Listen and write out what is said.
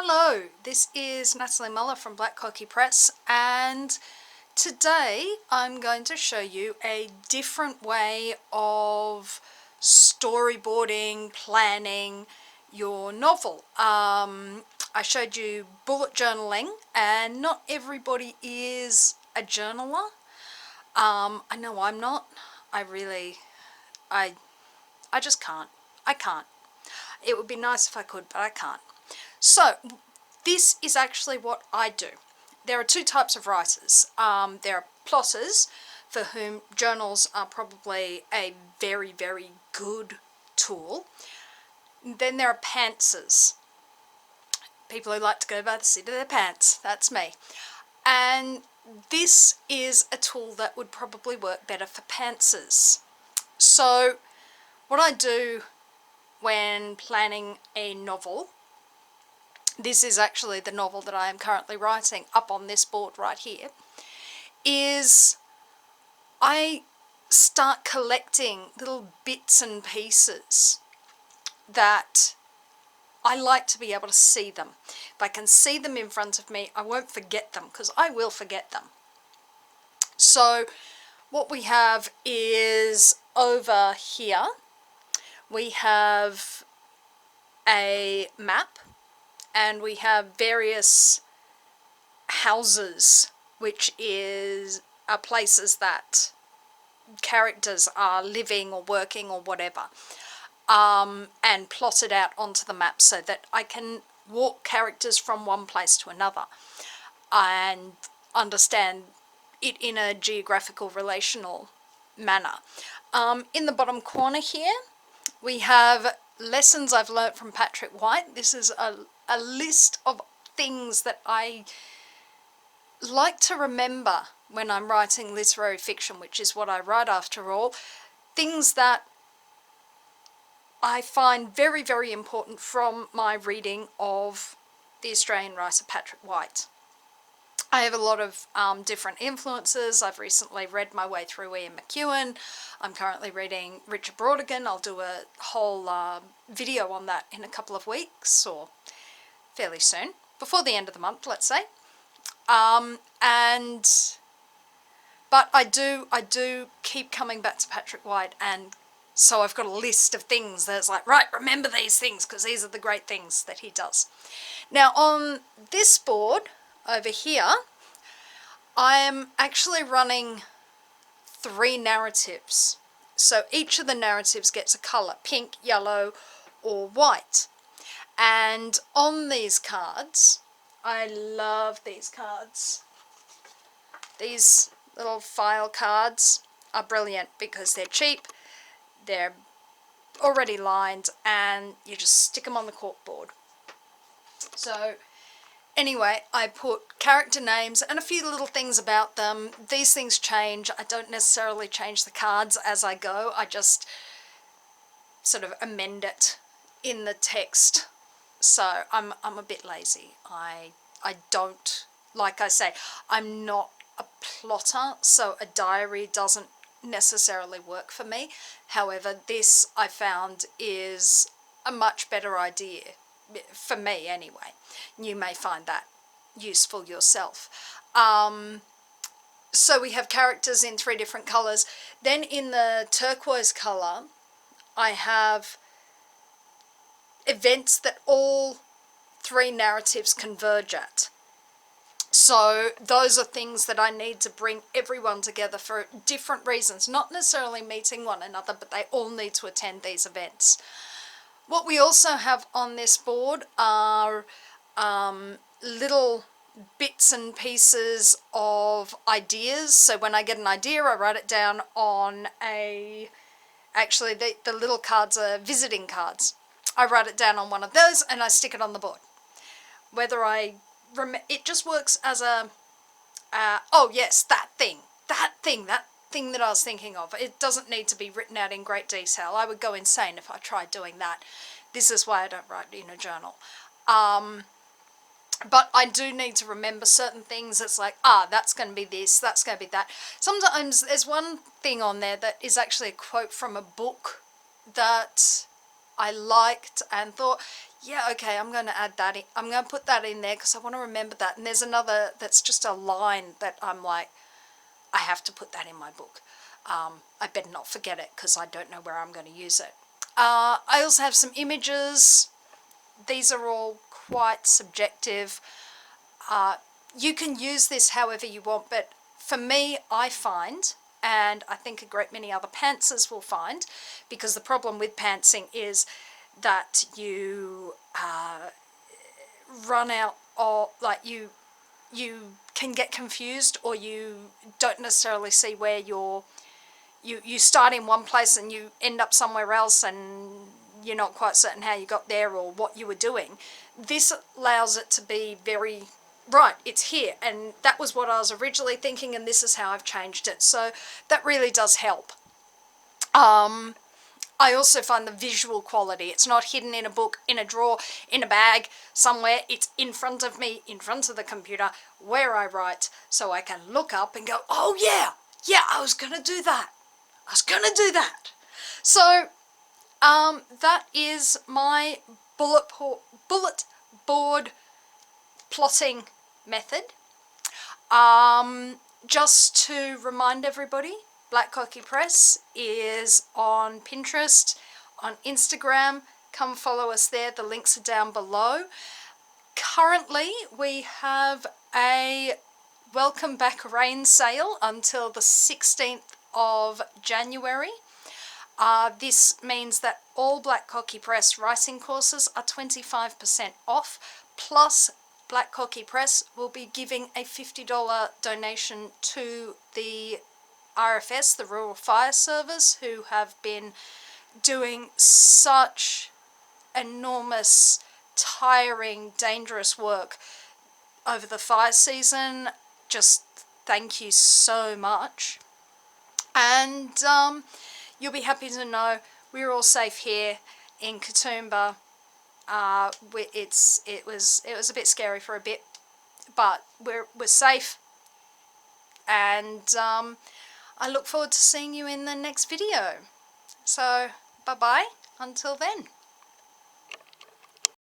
Hello, this is Natalie Muller from Cockie Press, and today I'm going to show you a different way of storyboarding, planning your novel. I showed you bullet journaling, and not everybody is a journaler. I know I'm not. I just can't. I can't. It would be nice if I could, but I can't. So, this is actually what I do. There are two types of writers. There are plotters, for whom journals are probably a very, very good tool. Then there are pantsers, people who like to go by the seat of their pants. That's me. And this is a tool that would probably work better for pantsers. So, what I do when planning a novel, this is actually the novel that I am currently writing up on this board right here, is I start collecting little bits and pieces that I like to be able to see them. If I can see them in front of me, I won't forget them, because I will forget them. So what we have is over here, we have a map, and we have various houses, which are places that characters are living or working or whatever, and plotted out onto the map so that I can walk characters from one place to another and understand it in a geographical relational manner. In the bottom corner here, we have lessons I've learnt from Patrick White. This is a list of things that I like to remember when I'm writing literary fiction, which is what I write after all. Things that I find very, very important from my reading of the Australian writer Patrick White. I have a lot of different influences. I've recently read my way through Ian McEwan. I'm currently reading Richard Brautigan. I'll do a whole video on that in a couple of weeks, or fairly soon, before the end of the month, let's say. But I do keep coming back to Patrick White, and so I've got a list of things that's like, right, remember these things, because these are the great things that he does. Now on this board over here, I am actually running 3 narratives. So each of the narratives gets a colour, pink, yellow, or white. And on these cards, I love these cards. These little file cards are brilliant because they're cheap, they're already lined, and you just stick them on the corkboard. So anyway, I put character names and a few little things about them. These things change. I don't necessarily change the cards as I go. I just sort of amend it in the text. So I'm a bit lazy. I don't, like I say, I'm not a plotter, so a diary doesn't necessarily work for me. However, this I found is a much better idea, for me anyway. You may find that useful yourself. So we have characters in 3 different colours. Then in the turquoise colour, I have events that all 3 narratives converge at. So those are things that I need to bring everyone together for different reasons, not necessarily meeting one another, but they all need to attend these events. What we also have on this board are little bits and pieces of ideas. So when I get an idea, I write it down on actually the little cards are visiting cards. I write it down on one of those and I stick it on the board. Whether it just works as a, oh yes, that thing that I was thinking of. It doesn't need to be written out in great detail. I would go insane if I tried doing that. This is why I don't write in a journal. But I do need to remember certain things. It's like, that's going to be this, that's going to be that. Sometimes there's one thing on there that is actually a quote from a book that I liked and thought, yeah, okay, I'm going to add that in. I'm going to put that in there because I want to remember that. And there's another that's just a line that I'm like, I have to put that in my book. I better not forget it because I don't know where I'm going to use it. I also have some images. These are all quite subjective. You can use this however you want, but for me, I find, and I think a great many other pantsers will find, because the problem with pantsing is that you run out of, like, you can get confused, or you don't necessarily see where you start in one place and you end up somewhere else, and you're not quite certain how you got there or what you were doing. This allows it to be very, right, it's here, and that was what I was originally thinking, and this is how I've changed it. So that really does help. I also find the visual quality. It's not hidden in a book, in a drawer, in a bag, somewhere. It's in front of me, in front of the computer, where I write, so I can look up and go, oh yeah, I was going to do that. So that is my bullet board plotting method. Just to remind everybody, Black Cockie Press is on Pinterest, on Instagram. Come follow us there. The links are down below. Currently, we have a Welcome Back Rain sale until the 16th of January. This means that all Black Cockie Press writing courses are 25% off, plus Black Cockie Press will be giving a $50 donation to the RFS, the Rural Fire Service, who have been doing such enormous, tiring, dangerous work over the fire season. Just thank you so much. And you'll be happy to know we're all safe here in Katoomba. It was a bit scary for a bit, but we're safe, and I look forward to seeing you in the next video. So bye bye until then.